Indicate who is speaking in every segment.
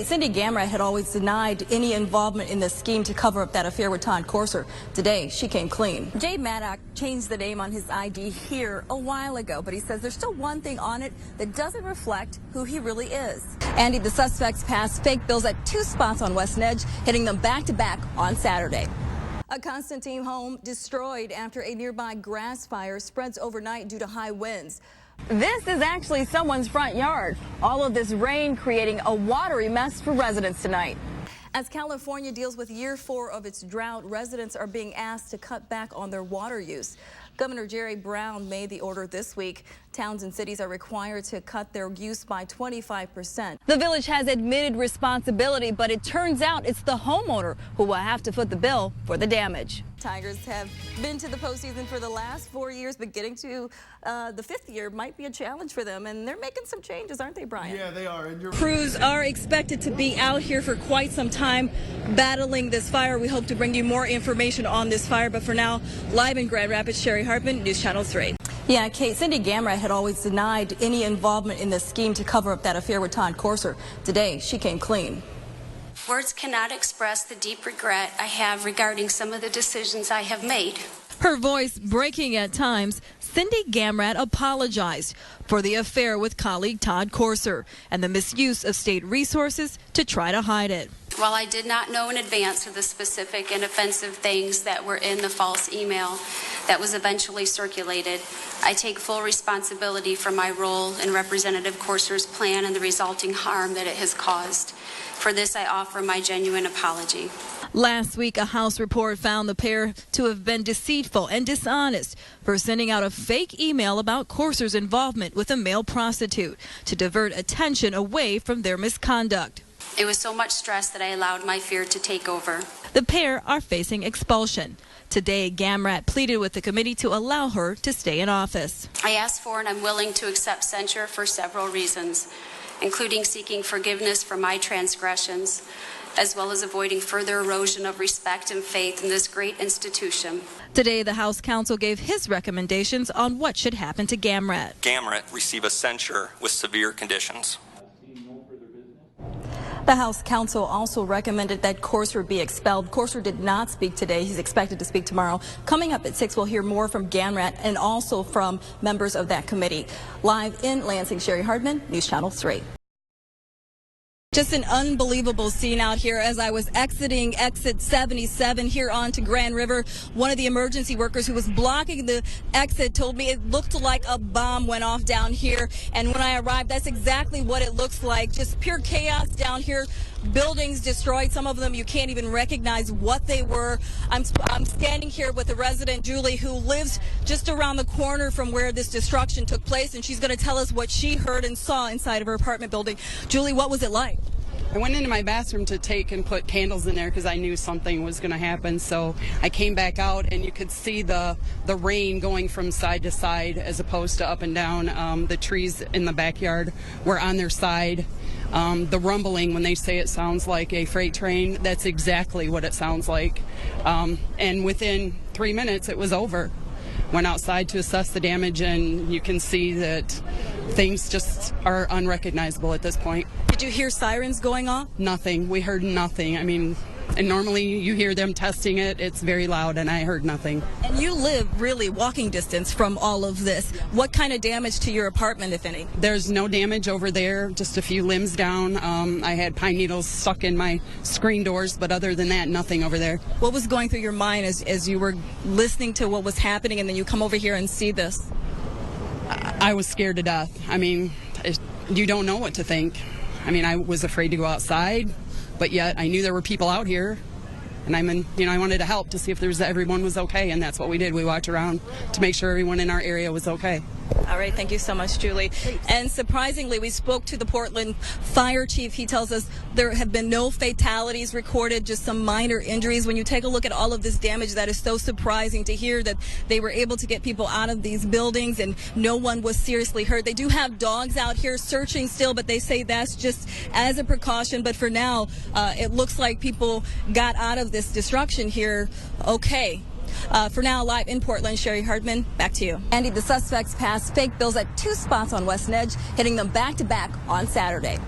Speaker 1: Cindy Gamrat had always denied any involvement in the scheme to cover up that affair with Todd Courser. Today, she came clean. Jay Maddock changed the name on his ID here a while ago, but he says there's still one thing on it that doesn't reflect who he really is. Andy, the suspects passed fake bills at 2 spots on West Edge, hitting them back-to-back on Saturday. A Constantine home destroyed after a nearby grass fire spreads overnight due to high winds. This is actually someone's front yard. All of this rain creating a watery mess for residents tonight. As California deals with year 4 of its drought, residents are being asked to cut back on their water use. Governor Cheri made the order this week. Towns and cities are required to cut their use by 25%. The village has admitted responsibility, but it turns out it's the homeowner who will have to foot the bill for the damage. Tigers have been to the postseason for the last 4 years, but getting to the 5th year might be a challenge for them, and they're making some changes, aren't they, Brian?
Speaker 2: Yeah, they are. And
Speaker 1: crews are expected to be out here for quite some time battling this fire. We hope to bring you more information on this fire, but for now, live in Grand Rapids, Cheri Hartman, News Channel 3. Yeah, Kate, Cindy Gamrat had always denied any involvement in the scheme to cover up that affair with Todd Courser. Today, she came clean.
Speaker 3: Words cannot express the deep regret I have regarding some of the decisions I have made.
Speaker 1: Her voice breaking at times, Cindy Gamrat apologized for the affair with colleague Todd Courser and the misuse of state resources to try to hide it.
Speaker 3: While I did not know in advance of the specific and offensive things that were in the false email that was eventually circulated, I take full responsibility for my role in Representative Courser's plan and the resulting harm that it has caused. For this, I offer my genuine apology.
Speaker 1: Last week, a House report found the pair to have been deceitful and dishonest for sending out a fake email about Courser's involvement with a male prostitute to divert attention away from their misconduct.
Speaker 3: It was so much stress that I allowed my fear to take over.
Speaker 1: The pair are facing expulsion. Today, Gamrat pleaded with the committee to allow her to stay in office.
Speaker 3: I asked for and I'm willing to accept censure for several reasons, including seeking forgiveness for my transgressions, as well as avoiding further erosion of respect and faith in this great institution.
Speaker 1: Today, the House counsel gave his recommendations on what should happen to Gamrat.
Speaker 4: Gamrat receive a censure with severe conditions.
Speaker 1: The House counsel also recommended that Courser be expelled. Courser did not speak today. He's expected to speak tomorrow. Coming up at 6, we'll hear more from Gamrat and also from members of that committee. Live in Lansing, Cheri Hartman, News Channel 3. Just an unbelievable scene out here as I was exiting exit 77 here onto Grand River. One of the emergency workers who was blocking the exit told me it looked like a bomb went off down here. And when I arrived, that's exactly what it looks like. Just pure chaos down here. Buildings destroyed. Some of them you can't even recognize what they were. I'm standing here with a resident, Julie, who lives just around the corner from where this destruction took place, and she's going to tell us what she heard and saw inside of her apartment building. Julie, what was it like?
Speaker 5: I went into my bathroom to take and put candles in there because I knew something was going to happen. So I came back out and you could see the rain going from side to side as opposed to up and down. The trees in the backyard were on their side. The rumbling, when they say it sounds like a freight train, that's exactly what it sounds like. And within 3 minutes, it was over. Went outside to assess the damage, and you can see that things just are unrecognizable at this point.
Speaker 1: Did you hear sirens going off?
Speaker 5: Nothing. We heard nothing. I mean, and normally you hear them testing it. It's very loud, and I heard nothing.
Speaker 1: And you live really walking distance from all of this. What kind of damage to your apartment, if any?
Speaker 5: There's no damage over there, just a few limbs down. I had pine needles stuck in my screen doors, but other than that, nothing over there.
Speaker 1: What was going through your mind as you were listening to what was happening, and then you come over here and see this?
Speaker 5: I was scared to death. I mean, you don't know what to think. I mean, I was afraid to go outside, but yet I knew there were people out here, and I wanted to help to see if everyone was okay, and that's what we did. We walked around to make sure everyone in our area was okay.
Speaker 1: All right, thank you so much, Julie. And surprisingly, we spoke to the Portland fire chief. He tells us there have been no fatalities recorded, just some minor injuries. When you take a look at all of this damage, that is so surprising to hear that they were able to get people out of these buildings and no one was seriously hurt. They do have dogs out here searching still, but they say that's just as a precaution. But for now, it looks like people got out of this destruction here okay. For now, live in Portland, Cheri Hartman, back to you. Andy, the suspects passed fake bills at 2 spots on West Edge, hitting them back-to-back on Saturday.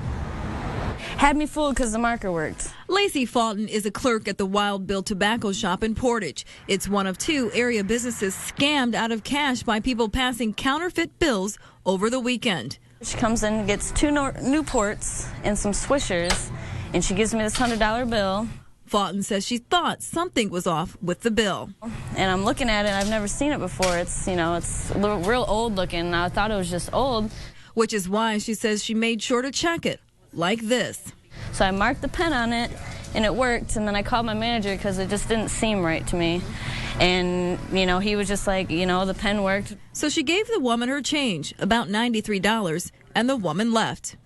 Speaker 2: Had me fooled because the marker worked.
Speaker 1: Lacey Fulton is a clerk at the Wild Bill Tobacco Shop in Portage. It's one of 2 area businesses scammed out of cash by people passing counterfeit bills over the weekend.
Speaker 2: She comes in, gets 2 Newports and some Swishers, and she gives me this $100 bill.
Speaker 1: Fulton says she thought something was off with the bill.
Speaker 2: And I'm looking at it, I've never seen it before. It's, it's a little, real old looking. I thought it was just old.
Speaker 1: Which is why she says she made sure to check it, like this.
Speaker 2: So I marked the pen on it, and it worked, and then I called my manager because it just didn't seem right to me. And, he was just like, the pen worked.
Speaker 1: So she gave the woman her change, about $93, and the woman left.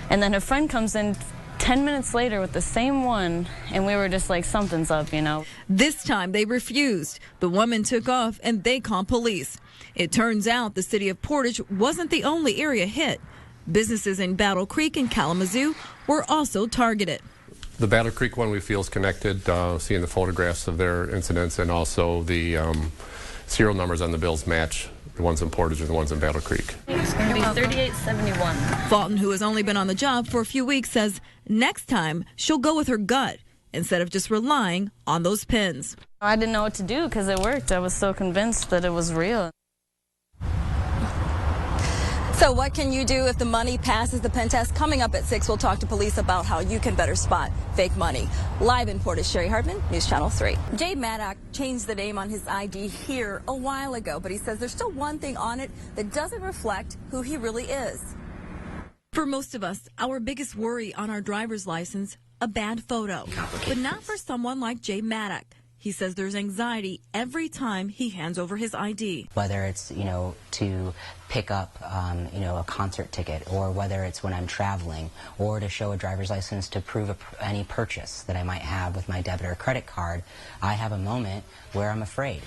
Speaker 2: And then her friend comes in 10 minutes later with the same one, and we were just like, something's up,
Speaker 1: This time they refused. The woman took off, and they called police. It turns out the city of Portage wasn't the only area hit. Businesses in Battle Creek and Kalamazoo were also targeted.
Speaker 6: The Battle Creek one we feel is connected, seeing the photographs of their incidents, and also the serial numbers on the bills match the ones in Portage and the ones in Battle Creek.
Speaker 2: It's going to be 3871.
Speaker 1: Fulton, who has only been on the job for a few weeks, says next time she'll go with her gut instead of just relying on those pins.
Speaker 2: I didn't know what to do because it worked. I was so convinced that it was real.
Speaker 1: So what can you do if the money passes the pen test? Coming up at 6, we'll talk to police about how you can better spot fake money. Live in Portage, Cheri Hardman, News Channel 3. Jay Maddox changed the name on his ID here a while ago, but he says there's still one thing on it that doesn't reflect who he really is. For most of us, our biggest worry on our driver's license, a bad photo. But not for someone like Jay Maddox. He says there's anxiety every time he hands over his ID.
Speaker 7: Whether it's, to pick up, a concert ticket, or whether it's when I'm traveling, or to show a driver's license to prove any purchase that I might have with my debit or credit card, I have a moment where I'm afraid.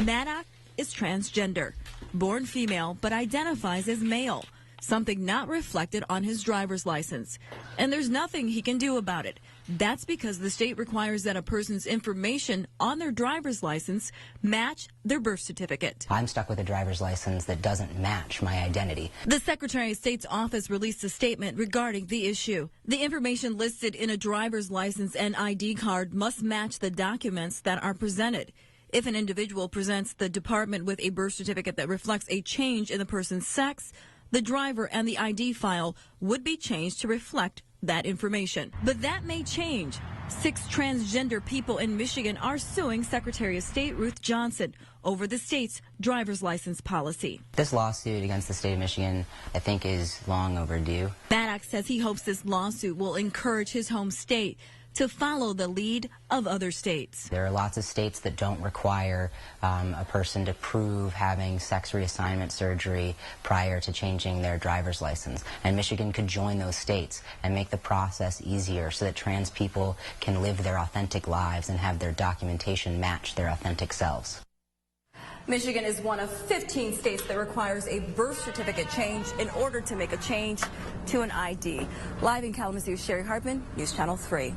Speaker 1: Maddox is transgender, born female but identifies as male, something not reflected on his driver's license. And there's nothing he can do about it. That's because the state requires that a person's information on their driver's license match their birth certificate.
Speaker 7: I'm stuck with a driver's license that doesn't match my identity.
Speaker 1: The Secretary of State's office released a statement regarding the issue. The information listed in a driver's license and ID card must match the documents that are presented. If an individual presents the department with a birth certificate that reflects a change in the person's sex, the driver and the ID file would be changed to reflect that information. But that may change. 6 transgender people in Michigan are suing Secretary of State Ruth Johnson over the state's driver's license policy.
Speaker 7: This lawsuit against the state of Michigan, I think, is long overdue.
Speaker 1: Maddox says he hopes this lawsuit will encourage his home state to follow the lead of other states.
Speaker 7: There are lots of states that don't require a person to prove having sex reassignment surgery prior to changing their driver's license. And Michigan could join those states and make the process easier so that trans people can live their authentic lives and have their documentation match their authentic selves.
Speaker 1: Michigan is one of 15 states that requires a birth certificate change in order to make a change to an ID. Live in Kalamazoo, Cheri Hardman, News Channel 3.